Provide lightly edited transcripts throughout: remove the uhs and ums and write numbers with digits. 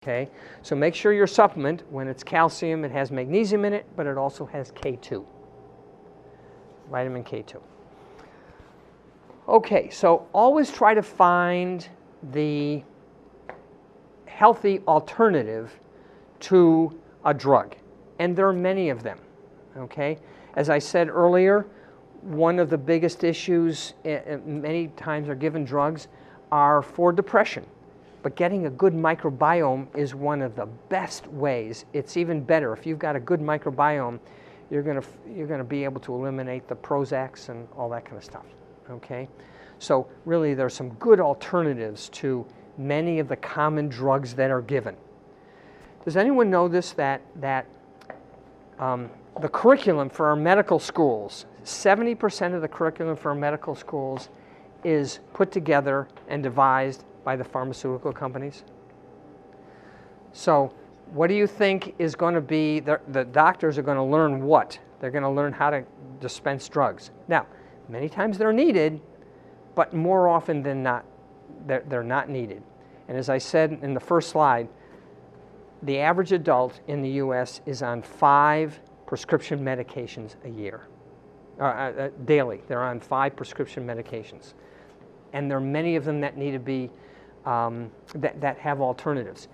Okay, so make sure your supplement, when it's calcium, it has magnesium in it, but it also has K2, vitamin K2. Okay, so always try to find the healthy alternative to a drug, and there are many of them. Okay, as I said earlier, one of the biggest issues many times are given drugs are for depression. But getting a good microbiome is one of the best ways. It's even better. If you've got a good microbiome, you're going to be able to eliminate the Prozacs and all that kind of stuff. Okay? So really there's some good alternatives to many of the common drugs that are given. Does anyone know this, that the curriculum for our medical schools, 70% of the curriculum for our medical schools is put together and devised by the pharmaceutical companies? So what do you think is going to be, the doctors are going to learn what? They're going to learn how to dispense drugs. Now, many times they're needed, but more often than not, they're not needed. And as I said in the first slide, the average adult in the U.S. is on 5 prescription medications a year, daily. They're on 5 prescription medications. And there are many of them that need to be, that have alternatives.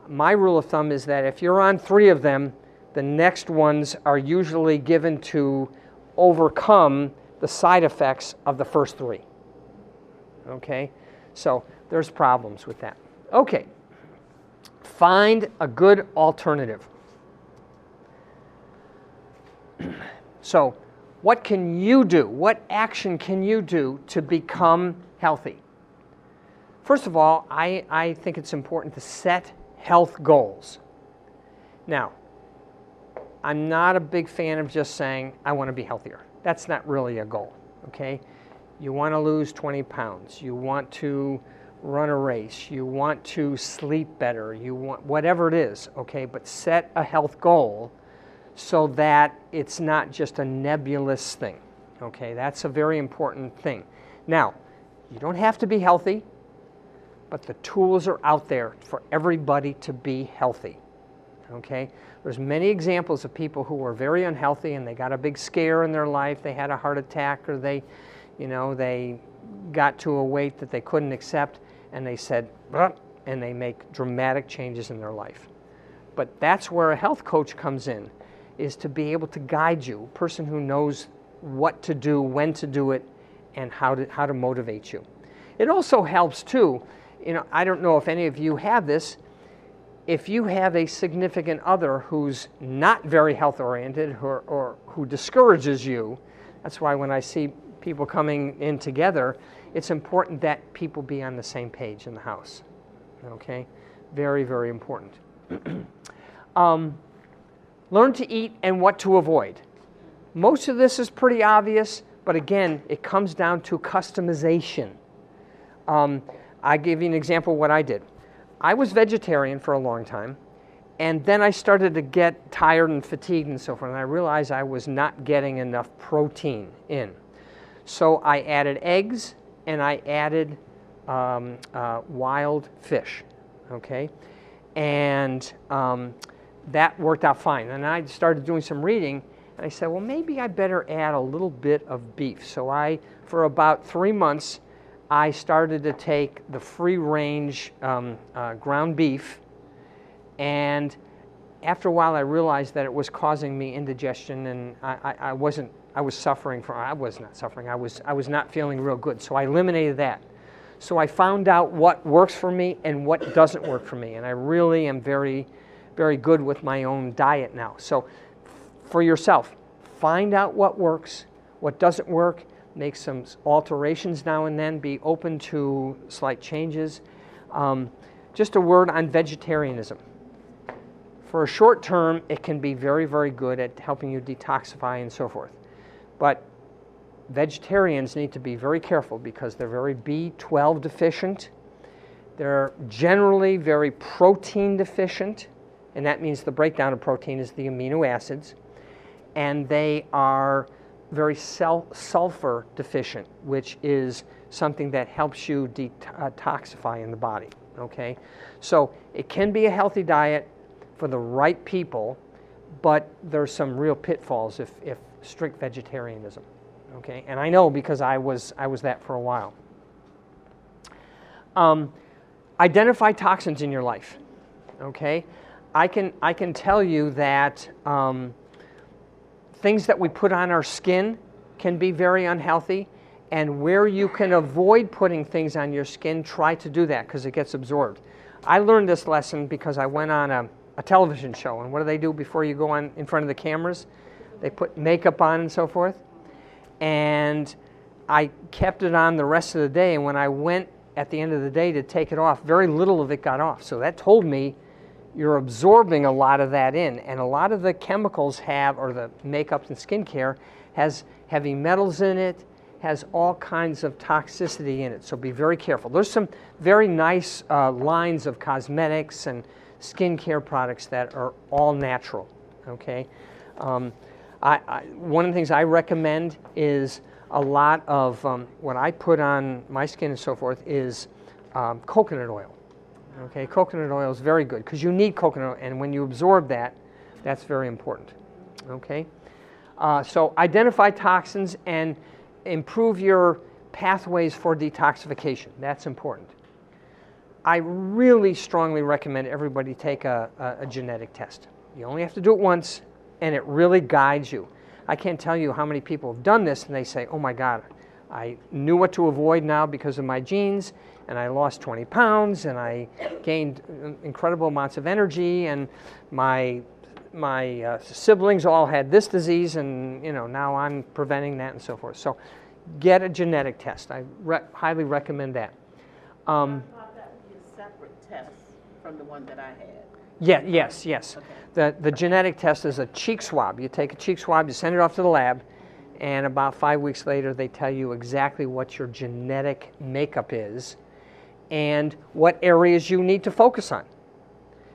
My rule of thumb is that if you're on 3 of them, the next ones are usually given to overcome the side effects of the first 3. Okay? So there's problems with that. Okay. Find a good alternative. So what can you do? What action can you do to become healthy? First of all, I think it's important to set health goals. Now, I'm not a big fan of just saying, I want to be healthier. That's not really a goal, okay? You want to lose 20 pounds. You want to run a race. You want to sleep better. You want whatever it is, okay? But set a health goal so that it's not just a nebulous thing, okay? That's a very important thing. Now, you don't have to be healthy, but the tools are out there for everybody to be healthy, okay? There's many examples of people who were very unhealthy and they got a big scare in their life. They had a heart attack, or they got to a weight that they couldn't accept, and they said, and they make dramatic changes in their life. But that's where a health coach comes in, is to be able to guide you, a person who knows what to do, when to do it, and how to motivate you. It also helps too, I don't know if any of you have this, if you have a significant other who's not very health oriented or who discourages you. That's why when I see people coming in together, it's important that people be on the same page in the house. Okay? Very, very important. Learn to eat and what to avoid. Most of this is pretty obvious, but again, it comes down to customization. I give you an example of what I did. I was vegetarian for a long time, and then I started to get tired and fatigued and so forth, and I realized I was not getting enough protein in. So I added eggs, and I added wild fish, okay? And that worked out fine. And I started doing some reading, and I said, well, maybe I better add a little bit of beef. So for about 3 months, I started to take the free-range ground beef, and after a while I realized that it was causing me indigestion, and I was not feeling real good, so I eliminated that. So I found out what works for me and what doesn't work for me, and I really am very, very good with my own diet now. So for yourself, find out what works, what doesn't work, make some alterations now and then, be open to slight changes. Just a word on vegetarianism. For a short term, it can be very, very good at helping you detoxify and so forth. But vegetarians need to be very careful because they're very B12 deficient. They're generally very protein deficient, and that means the breakdown of protein is the amino acids. And they are very sulfur deficient, which is something that helps you detoxify in the body. okay? So it can be a healthy diet for the right people, but there's some real pitfalls if strict vegetarianism, okay? And I know because I was that for a while. Identify toxins in your life, okay? I can tell you that things that we put on our skin can be very unhealthy, and where you can avoid putting things on your skin, try to do that because it gets absorbed. I learned this lesson because I went on a television show, and what do they do before you go on in front of the cameras? They put makeup on and so forth, and I kept it on the rest of the day, and when I went at the end of the day to take it off, very little of it got off. So that told me you're absorbing a lot of that in, and a lot of the chemicals or the makeup and skincare has heavy metals in it, has all kinds of toxicity in it, so be very careful. There's some very nice lines of cosmetics and skincare products that are all natural, okay? One of the things I recommend is a lot of what I put on my skin and so forth is coconut oil. Okay, coconut oil is very good because you need coconut oil, and when you absorb that, that's very important. Okay, so identify toxins and improve your pathways for detoxification. That's important. I really strongly recommend everybody take a genetic test. You only have to do it once, and it really guides you. I can't tell you how many people have done this, and they say, oh my God, I knew what to avoid now because of my genes, and I lost 20 pounds, and I gained incredible amounts of energy, and my siblings all had this disease, and now I'm preventing that and so forth. So get a genetic test. I highly recommend that. I thought that would be a separate test from the one that I had. Yeah, yes. Okay. The genetic test is a cheek swab. You take a cheek swab, you send it off to the lab, and about 5 weeks later they tell you exactly what your genetic makeup is and what areas you need to focus on.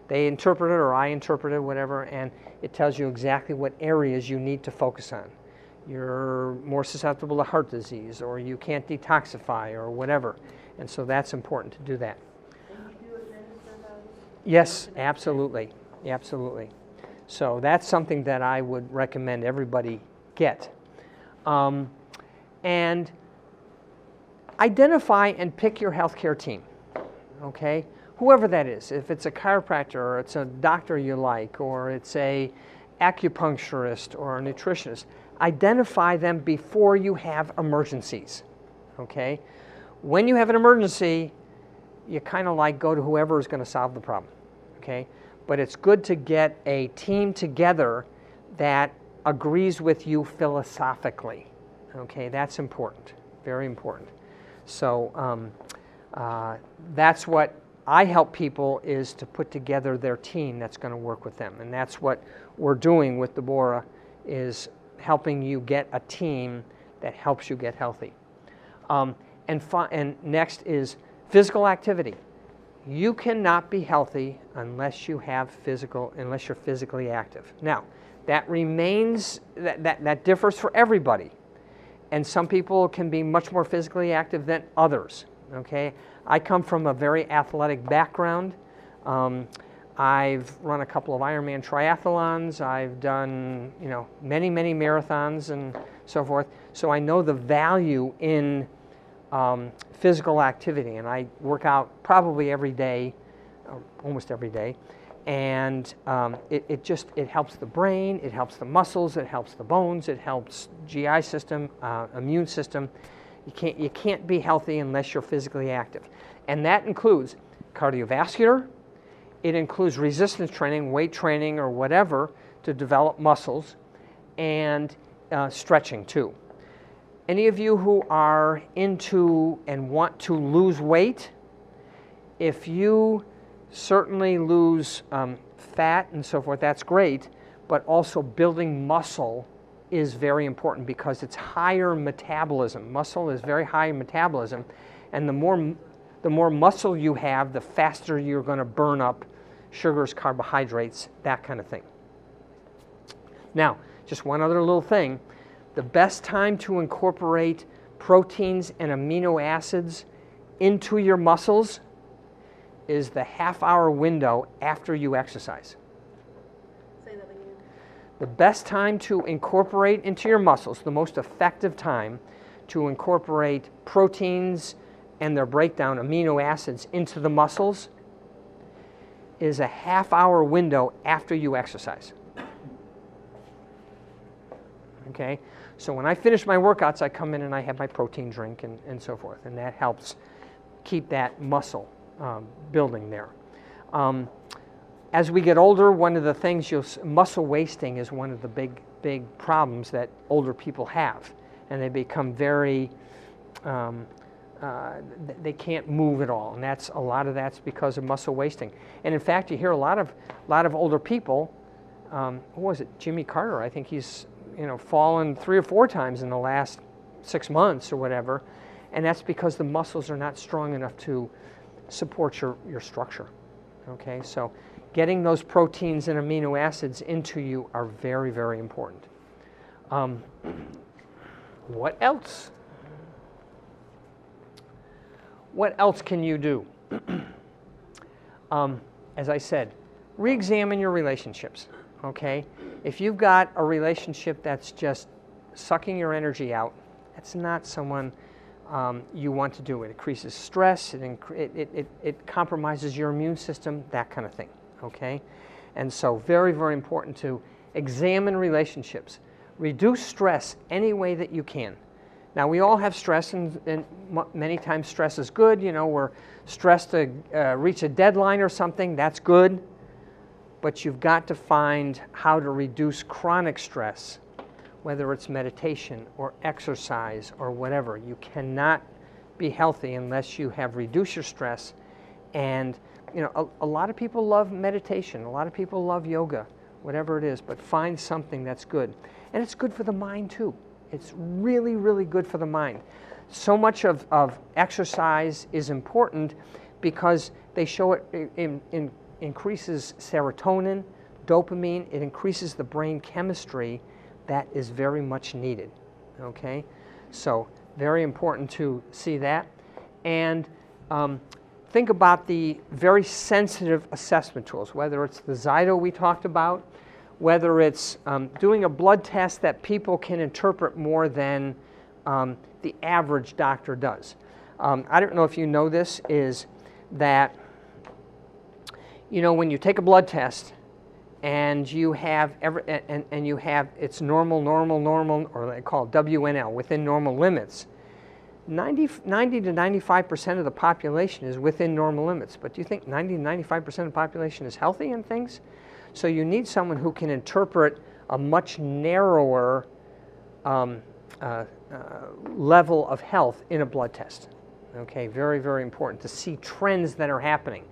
They interpret it, or I interpret it, whatever, and it tells you exactly what areas you need to focus on. You're more susceptible to heart disease, or you can't detoxify, or whatever. And so that's important to do that. And you do administer those? Yes, absolutely. Absolutely. So that's something that I would recommend everybody get. And identify and pick your healthcare team, okay? Whoever that is, if it's a chiropractor, or it's a doctor you like, or it's a acupuncturist or a nutritionist, identify them before you have emergencies, okay? When you have an emergency, you kind of like go to whoever is going to solve the problem, okay? But it's good to get a team together that agrees with you philosophically, okay? That's important, very important. So that's what I help people, is to put together their team that's going to work with them. And that's what we're doing with Deborah, is helping you get a team that helps you get healthy. And next is physical activity. You cannot be healthy unless you're physically active. Now, that remains, that differs for everybody. And some people can be much more physically active than others, okay? I come from a very athletic background. I've run a couple of Ironman triathlons. I've done, many, many marathons and so forth. So I know the value in physical activity, and I work out probably every day, almost every day. And it helps the brain, it helps the muscles, it helps the bones, it helps GI system, immune system. You can't be healthy unless you're physically active. And that includes cardiovascular, it includes resistance training, weight training, or whatever to develop muscles, and stretching too. Any of you who are into and want to lose weight, if you certainly lose fat and so forth, that's great, but also building muscle is very important because it's higher metabolism. Muscle is very high in metabolism, and the more muscle you have, the faster you're going to burn up sugars, carbohydrates, that kind of thing. Now, just one other little thing. The best time to incorporate proteins and amino acids into your muscles is the half-hour window after you exercise. Say that again. The best time to incorporate into your muscles, the most effective time to incorporate proteins and their breakdown, amino acids, into the muscles is a half-hour window after you exercise. Okay? So when I finish my workouts, I come in and I have my protein drink and so forth, and that helps keep that muscle building there. As we get older, one of the things muscle wasting is one of the big problems that older people have, and they become very they can't move at all, and a lot of that's because of muscle wasting. And in fact, you hear a lot of older people. Who was it? Jimmy Carter. I think he's fallen 3 or 4 times in the last 6 months or whatever, and that's because the muscles are not strong enough to support your structure. Okay, so getting those proteins and amino acids into you are very, very important. What else? What else can you do? As I said, re-examine your relationships. Okay, if you've got a relationship that's just sucking your energy out, that's not someone you want to do. It increases stress, it compromises your immune system, that kind of thing. Okay, and so very, very important to examine relationships. Reduce stress any way that you can. Now, we all have stress, and many times stress is good. We're stressed to reach a deadline or something. That's good. But you've got to find how to reduce chronic stress, whether it's meditation or exercise or whatever. You cannot be healthy unless you have reduced your stress. And a lot of people love meditation. A lot of people love yoga, whatever it is. But find something that's good. And it's good for the mind, too. It's really, really good for the mind. So much of exercise is important because they show it increases serotonin, dopamine. It increases the brain chemistry that is very much needed. Okay, so very important to see that. And think about the very sensitive assessment tools, whether it's the Zyto we talked about, whether it's doing a blood test that people can interpret more than the average doctor does. I don't know if you know this, is that when you take a blood test and you have it's normal, or they call it WNL, within normal limits, 90 to 95% of the population is within normal limits. But do you think 90 to 95% of the population is healthy in things? So you need someone who can interpret a much narrower level of health in a blood test. Okay, very, very important to see trends that are happening.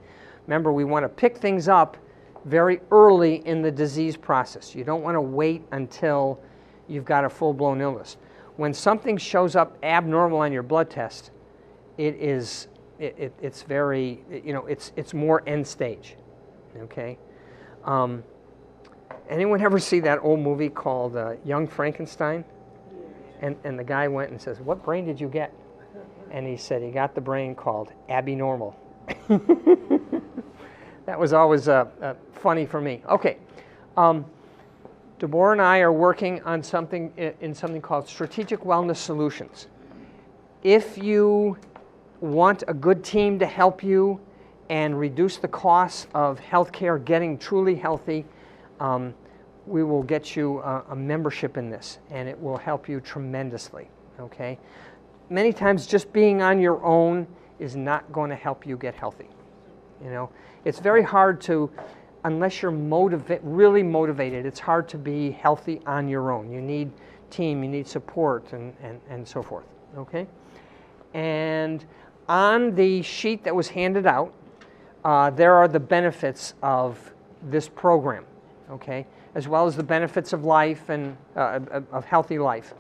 Remember, we want to pick things up very early in the disease process. You don't want to wait until you've got a full-blown illness. When something shows up abnormal on your blood test, it's very, it's more end stage. Okay. Anyone ever see that old movie called Young Frankenstein? And the guy went and says, "What brain did you get?" And he said he got the brain called abnormal. That was always funny for me. Okay, Deborah and I are working on something called Strategic Wellness Solutions. If you want a good team to help you and reduce the costs of healthcare, getting truly healthy, we will get you a membership in this, and it will help you tremendously. Okay, many times just being on your own is not going to help you get healthy. It's very hard to, unless you're really motivated, it's hard to be healthy on your own. You need team, you need support, and so forth. Okay, and on the sheet that was handed out, there are the benefits of this program, okay, as well as the benefits of life and of healthy life.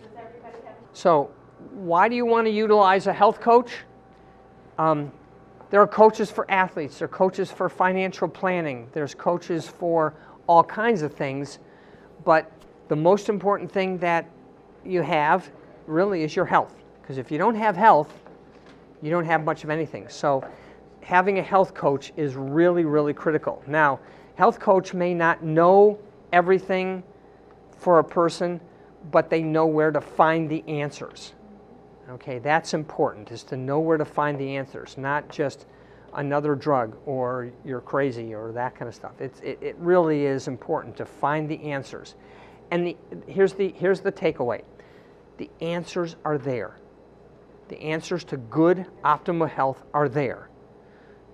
So, why do you want to utilize a health coach? There are coaches for athletes, there are coaches for financial planning, there's coaches for all kinds of things, but the most important thing that you have really is your health. Because if you don't have health, you don't have much of anything. So having a health coach is really, really critical. Now, health coach may not know everything for a person, but they know where to find the answers. Okay, that's important, is to know where to find the answers, not just another drug or you're crazy or that kind of stuff. It really is important to find the answers. And here's the takeaway. The answers are there. The answers to good, optimal health are there.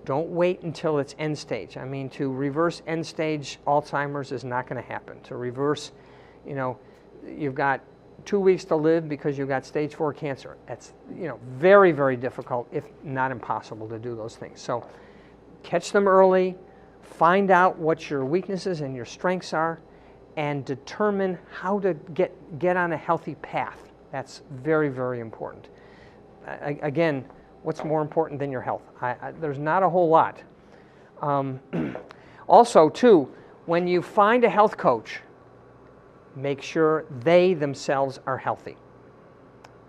Don't wait until it's end stage. I mean, to reverse end stage Alzheimer's is not going to happen. To reverse, you've got 2 weeks to live because you've got stage 4 cancer. That's, very, very difficult, if not impossible, to do those things. So catch them early, find out what your weaknesses and your strengths are, and determine how to get on a healthy path. That's very, very important. Again, what's more important than your health? There's not a whole lot. Also, too, when you find a health coach, make sure they themselves are healthy.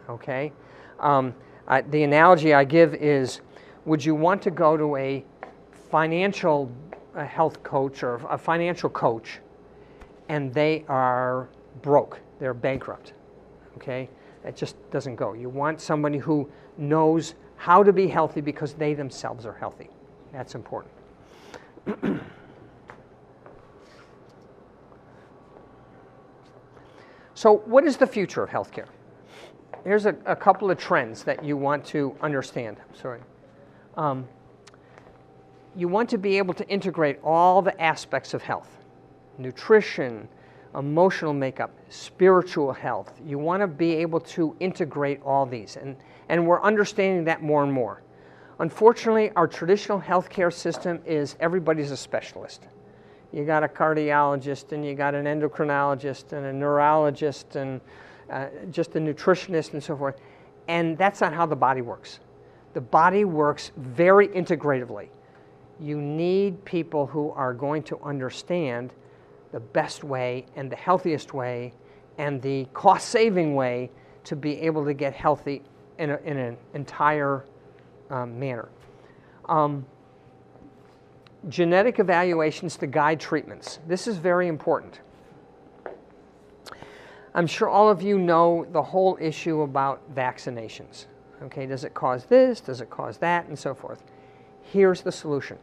Okay? The analogy I give is, would you want to go to a financial health coach or a financial coach and they are broke, they're bankrupt? Okay? It just doesn't go. You want somebody who knows how to be healthy because they themselves are healthy. That's important. So what is the future of healthcare? Here's a couple of trends that you want to understand. You want to be able to integrate all the aspects of health: nutrition, emotional makeup, spiritual health. You want to be able to integrate all these, and we're understanding that more and more. Unfortunately, our traditional healthcare system is everybody's a specialist. You got a cardiologist, and you got an endocrinologist, and a neurologist, and just a nutritionist, and so forth. And that's not how the body works. The body works very integratively. You need people who are going to understand the best way and the healthiest way and the cost-saving way to be able to get healthy in an entire manner. Genetic evaluations to guide treatments. This is very important. I'm sure all of you know the whole issue about vaccinations. Okay, does it cause this? Does it cause that? And so forth. Here's the solution.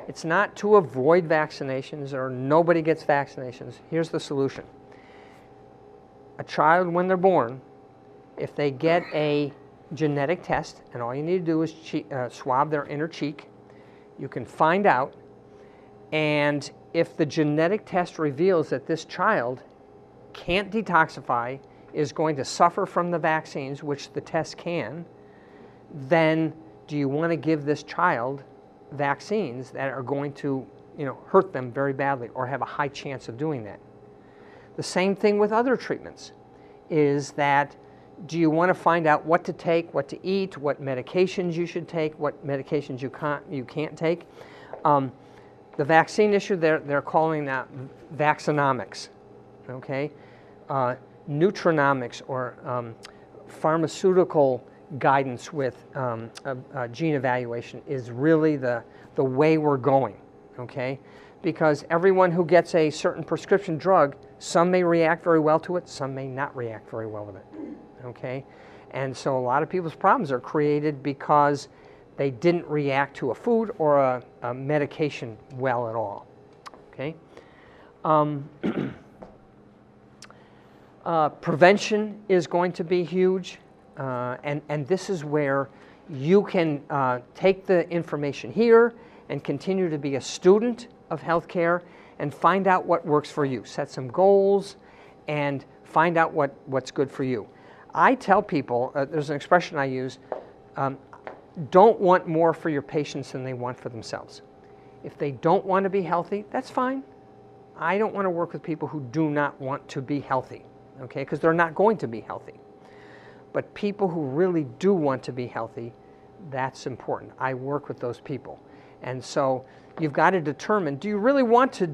It's not to avoid vaccinations or nobody gets vaccinations. Here's the solution. A child, when they're born, if they get a genetic test, and all you need to do is swab their inner cheek, you can find out, and if the genetic test reveals that this child can't detoxify, is going to suffer from the vaccines, which the test can, then do you want to give this child vaccines that are going to hurt them very badly or have a high chance of doing that? The same thing with other treatments, is that do you want to find out what to take, what to eat, what medications you should take, what medications you can't take? The vaccine issue, they're calling that vaccinomics, okay? Nutrinomics, or pharmaceutical guidance with gene evaluation, is really the way we're going, okay? Because everyone who gets a certain prescription drug, some may react very well to it, some may not react very well with it. Okay, and so a lot of people's problems are created because they didn't react to a food or a medication well at all. Okay, prevention is going to be huge, and this is where you can take the information here and continue to be a student of healthcare and find out what works for you. Set some goals and find out what's good for you. I tell people, there's an expression I use, don't want more for your patients than they want for themselves. If they don't want to be healthy, that's fine. I don't want to work with people who do not want to be healthy, okay, because they're not going to be healthy. But people who really do want to be healthy, that's important. I work with those people. And so you've got to determine, do you really want to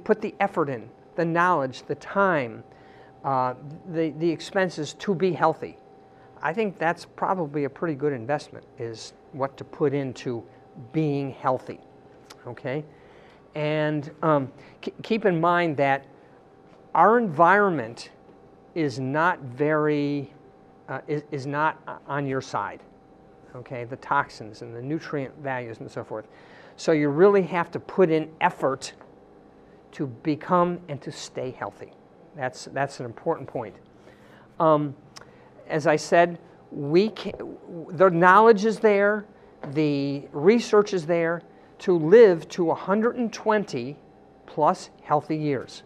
put the effort in, the knowledge, the time, the expenses to be healthy? I think that's probably a pretty good investment, is what to put into being healthy, okay? And keep in mind that our environment is not is not on your side, okay? The toxins and the nutrient values and so forth. So you really have to put in effort to become and to stay healthy. That's an important point. As I said, the knowledge is there, the research is there to live to 120 plus healthy years.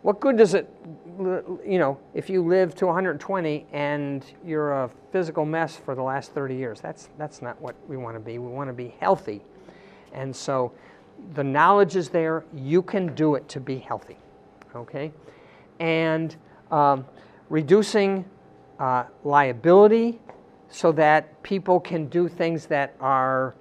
What good does it, if you live to 120 and you're a physical mess for the last 30 years? That's not what we want to be. We want to be healthy. And so the knowledge is there. You can do it to be healthy, okay? And reducing liability so that people can do things that are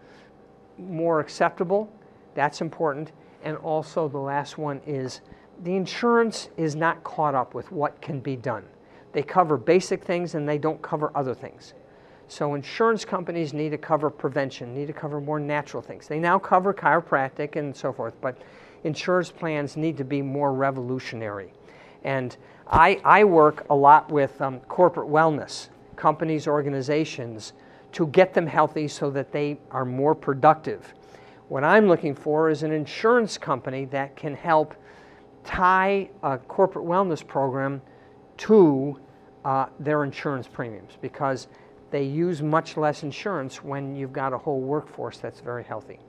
more acceptable, that's important. And also the last one is the insurance is not caught up with what can be done. They cover basic things and they don't cover other things. So insurance companies need to cover prevention, need to cover more natural things. They now cover chiropractic and so forth, but insurance plans need to be more revolutionary. And I work a lot with corporate wellness, companies, organizations, to get them healthy so that they are more productive. What I'm looking for is an insurance company that can help tie a corporate wellness program to their insurance premiums, because they use much less insurance when you've got a whole workforce that's very healthy.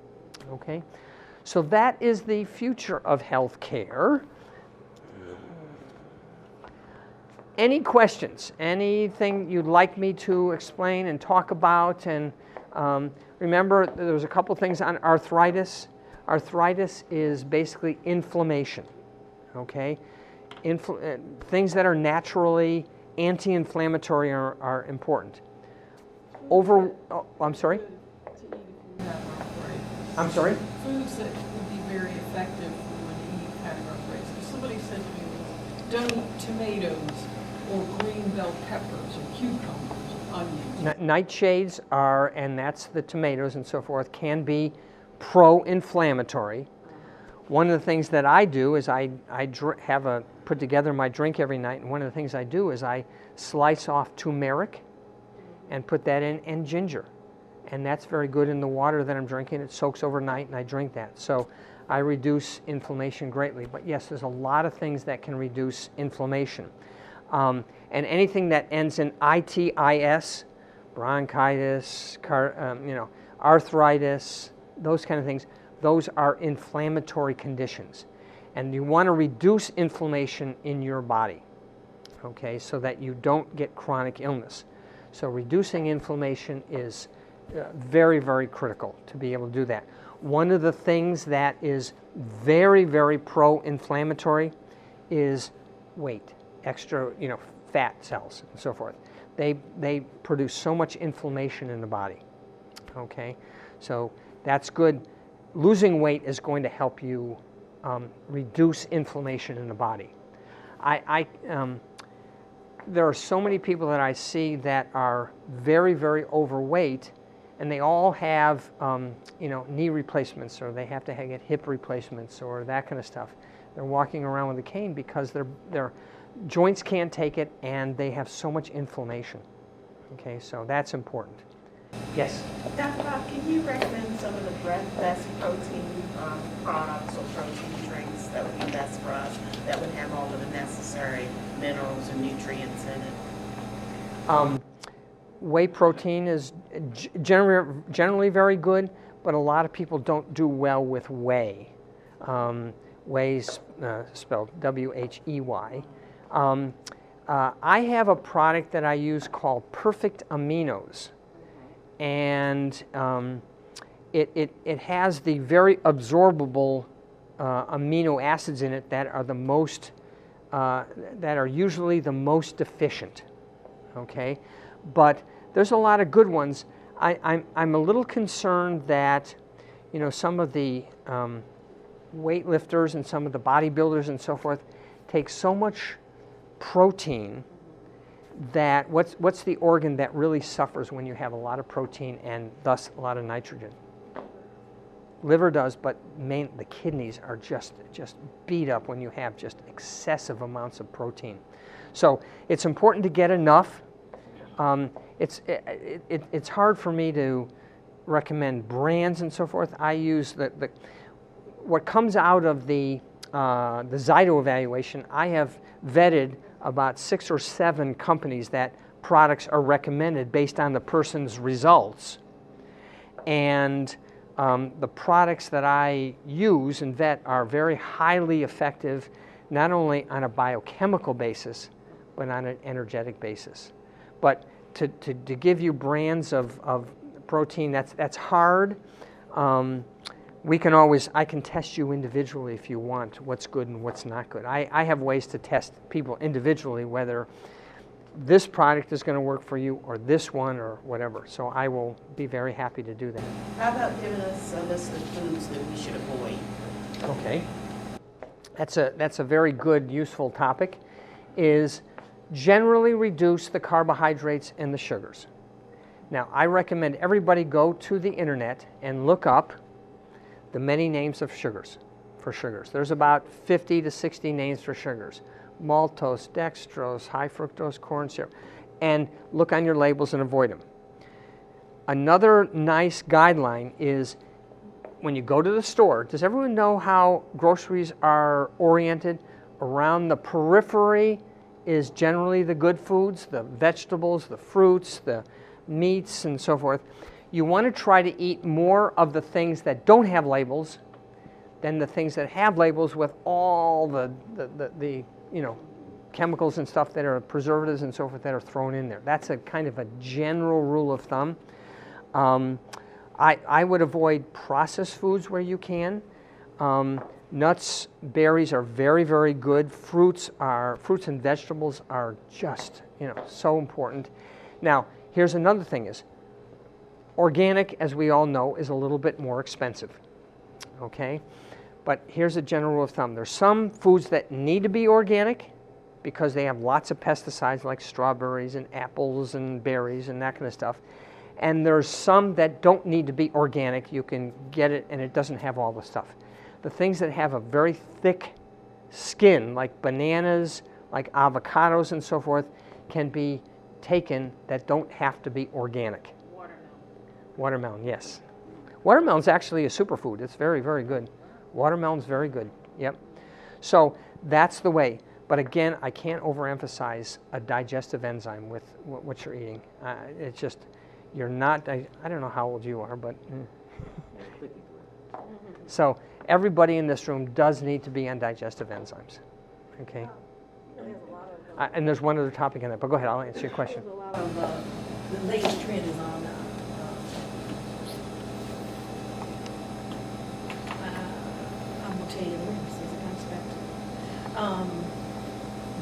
Okay? So that is the future of health care. Any questions? Anything you'd like me to explain and talk about? And remember, there's a couple things on arthritis. Arthritis is basically inflammation. Okay? Things that are naturally anti-inflammatory are important. I'm sorry? To eat if you have arthritis. I'm sorry? Foods that would be very effective when you eat having arthritis. If somebody said to me, don't eat tomatoes or green bell peppers or cucumbers or onions. Nightshades are, and that's the tomatoes and so forth, can be pro-inflammatory. One of the things that I do is I put together my drink every night, and one of the things I do is I slice off turmeric and put that in, and ginger. And that's very good in the water that I'm drinking. It soaks overnight, and I drink that. So I reduce inflammation greatly. But yes, there's a lot of things that can reduce inflammation. And anything that ends in itis, bronchitis, arthritis, those kind of things, those are inflammatory conditions. And you want to reduce inflammation in your body, okay, so that you don't get chronic illness. So reducing inflammation is very, very critical to be able to do that. One of the things that is very, very pro-inflammatory is weight, extra, fat cells and so forth. They produce so much inflammation in the body, okay? So that's good. Losing weight is going to help you reduce inflammation in the body. There are so many people that I see that are very, very overweight, and they all have, knee replacements, or they have to get hip replacements, or that kind of stuff. They're walking around with a cane because their joints can't take it, and they have so much inflammation. Okay, so that's important. Yes? Dr. Bob, can you recommend some of the best protein products or protein drinks that would be best for us, that would have all of the necessary minerals and nutrients in it? Whey protein is generally very good, but a lot of people don't do well with whey. Whey's spelled W-H-E-Y. I have a product that I use called Perfect Aminos, and it has the very absorbable amino acids in it that are the most that are usually the most deficient. Okay, but there's a lot of good ones. I'm a little concerned that some of the weightlifters and some of the bodybuilders and so forth take so much protein that what's the organ that really suffers when you have a lot of protein and thus a lot of nitrogen? liver does, but the kidneys are just beat up when you have just excessive amounts of protein. So it's important to get enough. It's hard for me to recommend brands and so forth. I use what comes out of the Zyto evaluation. I have vetted about 6 or 7 companies that products are recommended based on the person's results. And the products that I use and vet are very highly effective, not only on a biochemical basis, but on an energetic basis. But to give you brands of protein, that's hard. I can test you individually if you want what's good and what's not good. I have ways to test people individually whether this product is going to work for you or this one or whatever. So I will be very happy to do that. How about giving us a list of foods that we should avoid? Okay. That's a very good, useful topic, is generally reduce the carbohydrates and the sugars. Now, I recommend everybody go to the internet and look up the many names of sugars, for sugars. There's about 50 to 60 names for sugars. Maltose, dextrose, high fructose corn syrup, and look on your labels and avoid them. Another nice guideline is when you go to the store, does everyone know how groceries are oriented? Around the periphery is generally the good foods, the vegetables, the fruits, the meats, and so forth. You want to try to eat more of the things that don't have labels than the things that have labels with all the chemicals and stuff that are preservatives and so forth that are thrown in there. That's a kind of a general rule of thumb. I would avoid processed foods where you can. Nuts, berries are very, very good. Fruits and vegetables are just, so important. Now, here's another thing is, organic, as we all know, is a little bit more expensive, okay? But here's a general rule of thumb. There's some foods that need to be organic because they have lots of pesticides like strawberries and apples and berries and that kind of stuff. And there's some that don't need to be organic. You can get it and it doesn't have all the stuff. The things that have a very thick skin, like bananas, like avocados and so forth, can be taken that don't have to be organic. Watermelon, yes. Watermelon's actually a superfood. It's very, very good. Watermelon's very good, yep. So that's the way. But again, I can't overemphasize a digestive enzyme with what you're eating. It's just, you're not, I don't know how old you are, but. So everybody in this room does need to be on digestive enzymes, okay? And there's one other topic in that, but go ahead, I'll answer your question. There's a lot of, the latest trend is on I'm going to tell you the names as it comes back to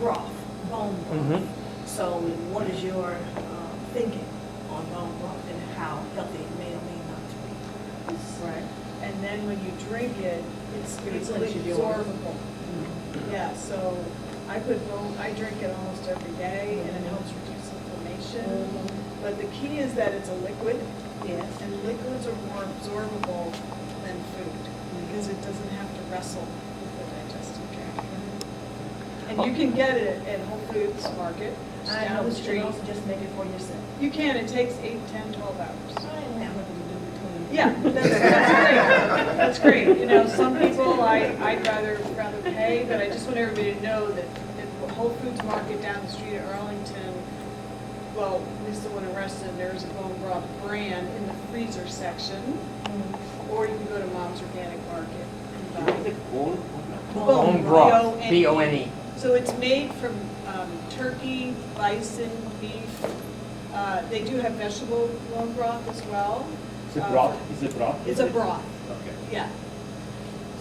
broth, bone broth. Mm-hmm. So what is your thinking on bone broth and how healthy it may or may not to be? Right. And then when you drink it, it's absorbable. Mm-hmm. Yeah, so I drink it almost every day and it helps reduce inflammation. Mm-hmm. But the key is that it's a liquid. Yes. And liquids are more absorbable than food because it doesn't have to wrestle with the digestive tract. And you can get it at Whole Foods Market, just I down know, the but you street. can also just make it for yourself. You can, it takes 8, 10, 12 hours. I don't have nothing to do between. Yeah, that's great. You know, some people I'd rather pay, but I just want everybody to know that at Whole Foods Market down the street at Arlington, well, at least the one in Reston, there's a bone broth brand in the freezer section, or you can go to Mom's Organic Market and buy it. Bone broth, B-O-N-E. B-O-N-E. So it's made from turkey, bison, beef. They do have vegetable bone broth as well. Is it broth? Is it broth? It's a broth, Okay. yeah.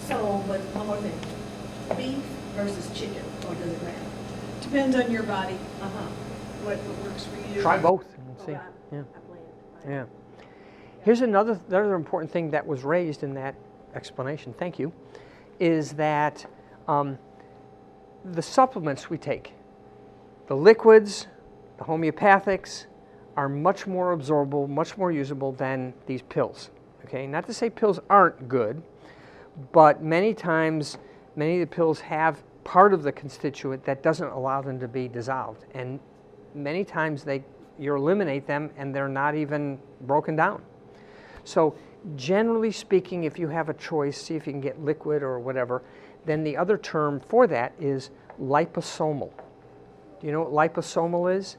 So, but one more thing, beef versus chicken, or does it matter? Depends on your body, Uh-huh. what works for you. Try both and see. Okay, Yeah. I plan. Yeah. Here's another important thing that was raised in that explanation, thank you, is that the supplements we take, the liquids, the homeopathics, are much more absorbable, much more usable than these pills, Okay, not to say pills aren't good, but many times, many of the pills have part of the constituent that doesn't allow them to be dissolved. And many times you eliminate them and they're not even broken down. So generally speaking, if you have a choice, see if you can get liquid or whatever, then the other term for that is liposomal. Do you know what liposomal is?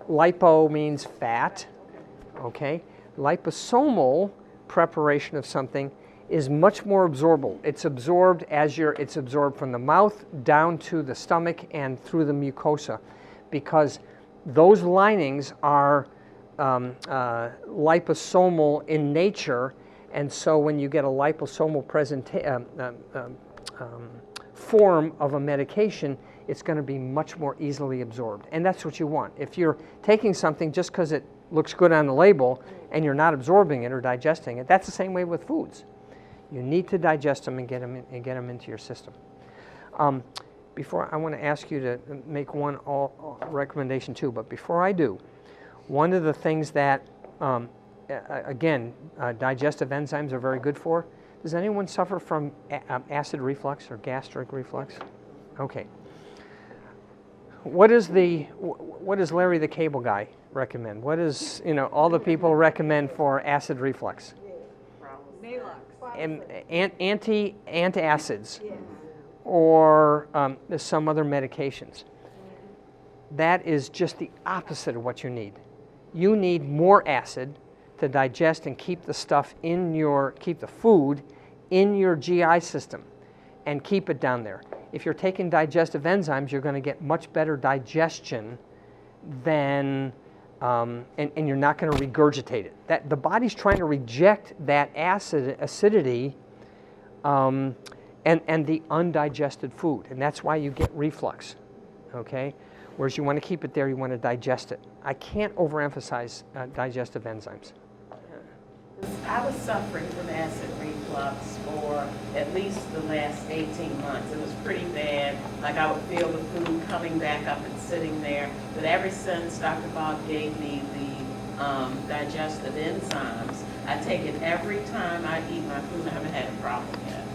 Lipo means fat, okay? Liposomal preparation of something is much more absorbable. It's absorbed it's absorbed from the mouth down to the stomach and through the mucosa, because those linings are liposomal in nature, and so when you get a liposomal form of a medication, it's going to be much more easily absorbed, and that's what you want. If you're taking something just because it looks good on the label and you're not absorbing it or digesting it, that's the same way with foods. You need to digest them and get them into your system. Before, I want to ask you to make one recommendation too, but before I do, one of the things that, again, digestive enzymes are very good for, does anyone suffer from acid reflux or gastric reflux? Okay. What does Larry the Cable Guy recommend? What does, all the people recommend for acid reflux? Antacids or some other medications. That is just the opposite of what you need. You need more acid to digest and keep the stuff keep the food in your GI system and keep it down there. If you're taking digestive enzymes, you're going to get much better digestion than, and you're not going to regurgitate it. The body's trying to reject that acidity and the undigested food, and that's why you get reflux, okay? Whereas you want to keep it there, you want to digest it. I can't overemphasize digestive enzymes. I was suffering from acid reflux for at least the last 18 months. It was pretty bad. Like I would feel the food coming back up and sitting there. But ever since Dr. Bob gave me the digestive enzymes, I take it every time I eat my food. I haven't had a problem yet.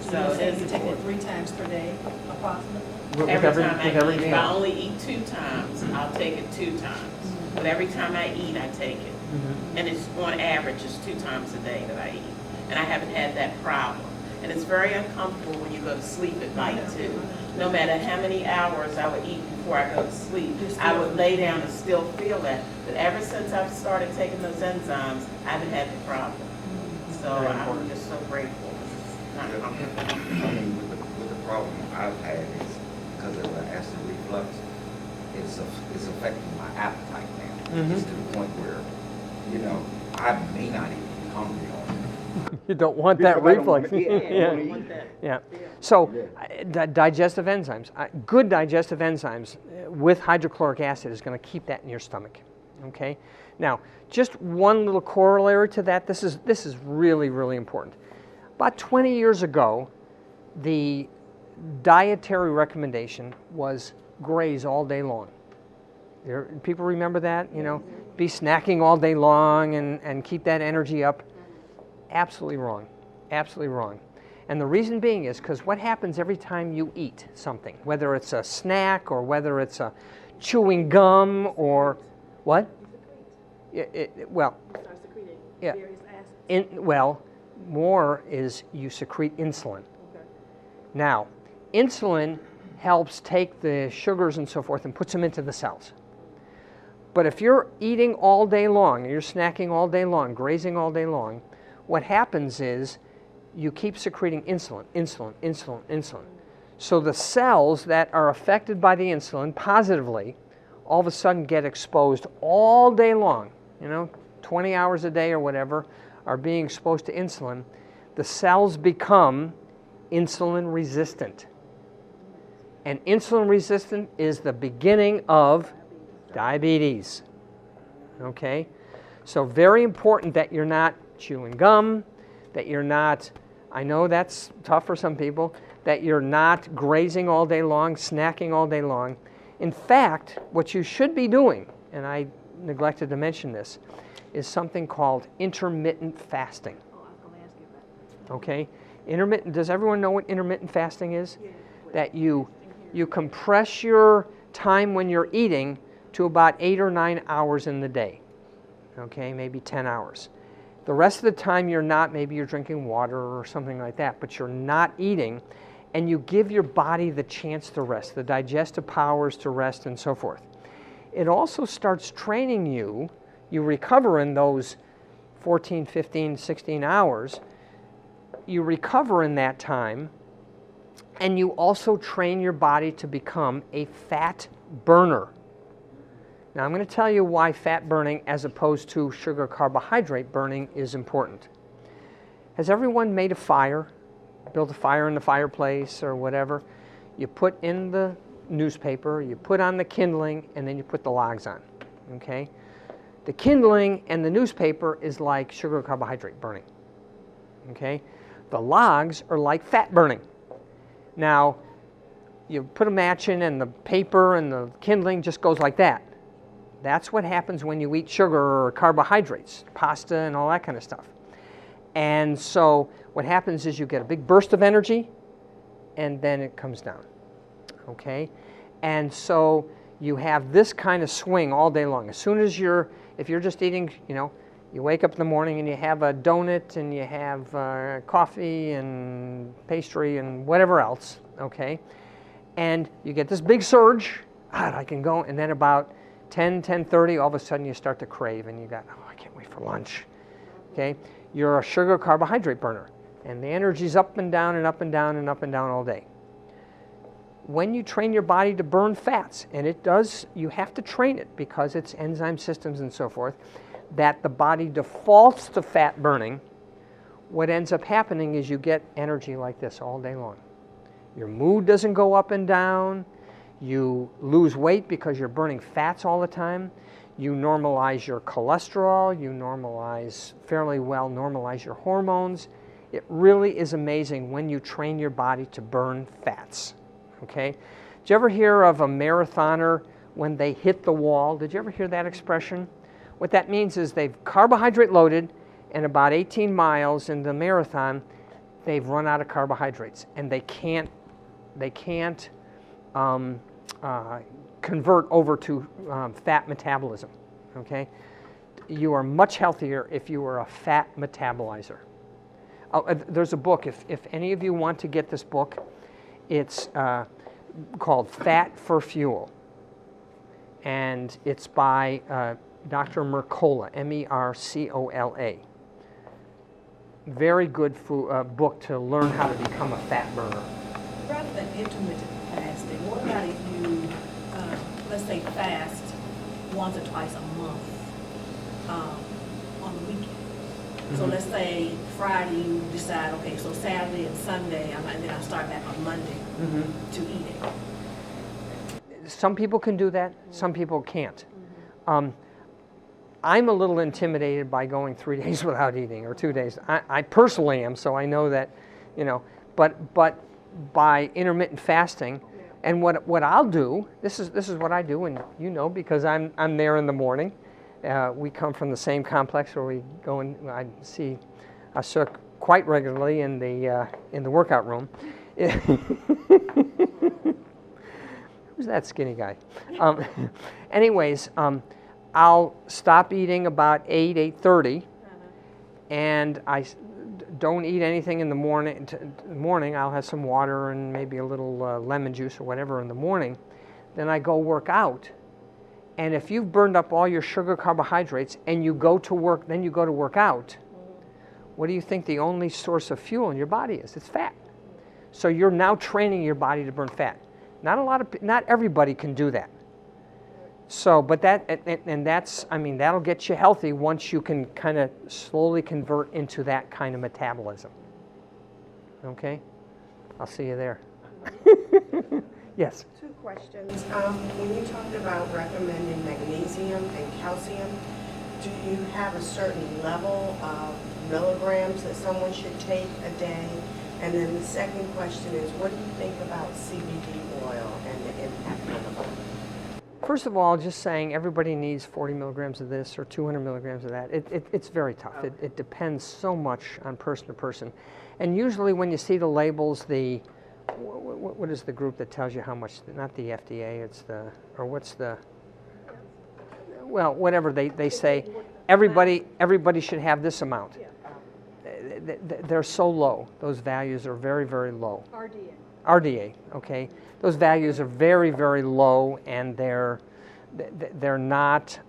So you take it 3 times per day, approximately? Every time I eat. If I only eat 2 times, I'll take it 2 times. But every time I eat, I take it. And it's on average, it's 2 times a day that I eat. And I haven't had that problem. And it's very uncomfortable when you go to sleep at night too. No matter how many hours I would eat before I go to sleep, I would lay down and still feel that. But ever since I've started taking those enzymes, I haven't had the problem. So I'm just so grateful. It's not comfortable. I mean, with the problem I've had is because of the acid reflux, it's affecting my appetite now. Just to the point where, I may not even be hungry on You don't want that reflux. Yeah. So, digestive enzymes, good digestive enzymes with hydrochloric acid is going to keep that in your stomach. Okay. Now, just one little corollary to that. This is really, really important. About 20 years ago, the dietary recommendation was graze all day long. People remember that? Be snacking all day long and keep that energy up. Absolutely wrong. Absolutely wrong. And the reason being is because what happens every time you eat something, whether it's a snack or whether it's a chewing gum or what? More is you secrete insulin. Now, insulin helps take the sugars and so forth and puts them into the cells. But if you're eating all day long, you're snacking all day long, grazing all day long, what happens is you keep secreting insulin. So the cells that are affected by the insulin positively all of a sudden get exposed all day long, 20 hours a day or whatever, are being exposed to insulin. The cells become insulin resistant. And insulin resistant is the beginning of diabetes. Okay? So very important that you're not chewing gum, that you're not, I know that's tough for some people, that you're not grazing all day long, snacking all day long. In fact, what you should be doing, and I neglected to mention this, is something called intermittent fasting. Oh, I was gonna ask you about that. Okay? Intermittent, does everyone know what intermittent fasting is? That you compress your time when you're eating to about 8 or 9 hours in the day. Okay, maybe 10 hours. The rest of the time you're not, maybe you're drinking water or something like that, but you're not eating, and you give your body the chance to rest, the digestive powers to rest and so forth. It also starts training you. You recover in those 14, 15, 16 hours. You recover in that time, and you also train your body to become a fat burner. Now, I'm going to tell you why fat burning as opposed to sugar carbohydrate burning is important. Has everyone made a fire, built a fire in the fireplace or whatever? You put in the newspaper, you put on the kindling, and then you put the logs on, okay? The kindling and the newspaper is like sugar carbohydrate burning, okay? The logs are like fat burning. Now, you put a match in and the paper and the kindling just goes like that. That's what happens when you eat sugar or carbohydrates, pasta and all that kind of stuff. And so what happens is you get a big burst of energy and then it comes down, okay? And so you have this kind of swing all day long. As soon as if you're just eating, you wake up in the morning and you have a donut and you have coffee and pastry and whatever else, okay? And you get this big surge, I can go, and then about 10:30, all of a sudden you start to crave and you got, I can't wait for lunch, okay? You're a sugar carbohydrate burner and the energy's up and down and up and down and up and down all day. When you train your body to burn fats, and it does, you have to train it because it's enzyme systems and so forth, that the body defaults to fat burning, what ends up happening is you get energy like this all day long. Your mood doesn't go up and down. You lose weight because you're burning fats all the time. You normalize your cholesterol. You fairly well normalize your hormones. It really is amazing when you train your body to burn fats. Okay? Did you ever hear of a marathoner when they hit the wall? Did you ever hear that expression? What that means is they've carbohydrate loaded, and about 18 miles in the marathon, they've run out of carbohydrates, and they can't convert over to fat metabolism. Okay, you are much healthier if you are a fat metabolizer. There's a book. If any of you want to get this book, it's called Fat for Fuel, and it's by Dr. Mercola, Mercola. Very good book to learn how to become a fat burner. Rather than intermittent fasting, what about if you, let's say, fast once or twice a month on the weekend? So let's say Friday you decide, okay, so Saturday and Sunday, and then I start back on Monday to eat it. Some people can do that. Some people can't. I'm a little intimidated by going 3 days without eating or 2 days. I personally am, so I know that, but by intermittent fasting, and what I'll do, this is what I do, and because I'm there in the morning. We come from the same complex where we go and I see Asuk quite regularly in the workout room. Who's that skinny guy? Anyways, I'll stop eating about 8:30, and I don't eat anything in the morning. I'll have some water and maybe a little lemon juice or whatever in the morning. Then I go work out. And if you've burned up all your sugar carbohydrates and you go to work, then you go to work out, what do you think the only source of fuel in your body is? It's fat. So you're now training your body to burn fat. Not everybody can do that. So, but that'll get you healthy once you can kind of slowly convert into that kind of metabolism. Okay? I'll see you there. Yes? Two questions. When you talked about recommending magnesium and calcium, do you have a certain level of milligrams that someone should take a day? And then the second question is, what do you think about CBD oil and the impact on the body? First of all, just saying everybody needs 40 milligrams of this or 200 milligrams of that, it's very tough. It depends so much on person to person. And usually when you see the labels, what is the group that tells you how much, not the FDA, it's the, or what's the, well, whatever they say, everybody should have this amount. They're so low. Those values are very, very low. RDA, okay. Those values are very, very low, and they're not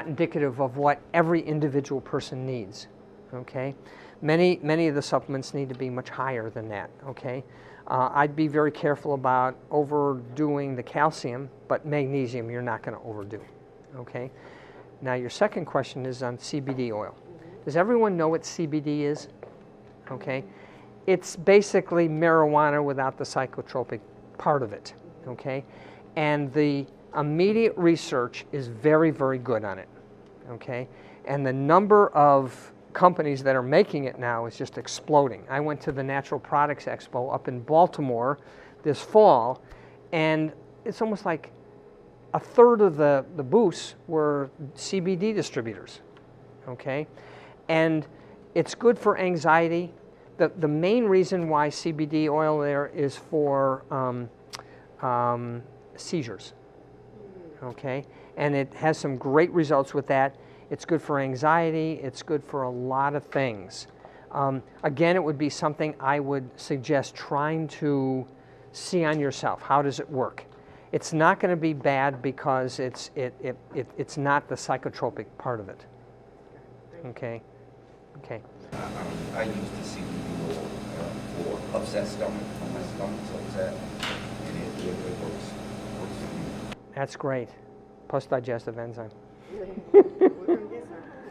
indicative of what every individual person needs, okay. Many of the supplements need to be much higher than that, okay. I'd be very careful about overdoing the calcium, but magnesium you're not going to overdo, okay. Now your second question is on CBD oil. Does everyone know what CBD is? Okay. It's basically marijuana without the psychotropic part of it, okay? And the immediate research is very, very good on it, okay? And the number of companies that are making it now is just exploding. I went to the Natural Products Expo up in Baltimore this fall, and it's almost like a third of the booths were CBD distributors, okay? And it's good for anxiety. The main reason why CBD oil there is for seizures, okay? And it has some great results with that. It's good for anxiety. It's good for a lot of things. Again, it would be something I would suggest trying to see on yourself. How does it work? It's not going to be bad because it's not the psychotropic part of it, okay? Okay. I use the CBD oil for upset stomach, when my stomach's upset, and it works for me. That's great. Plus digestive enzyme.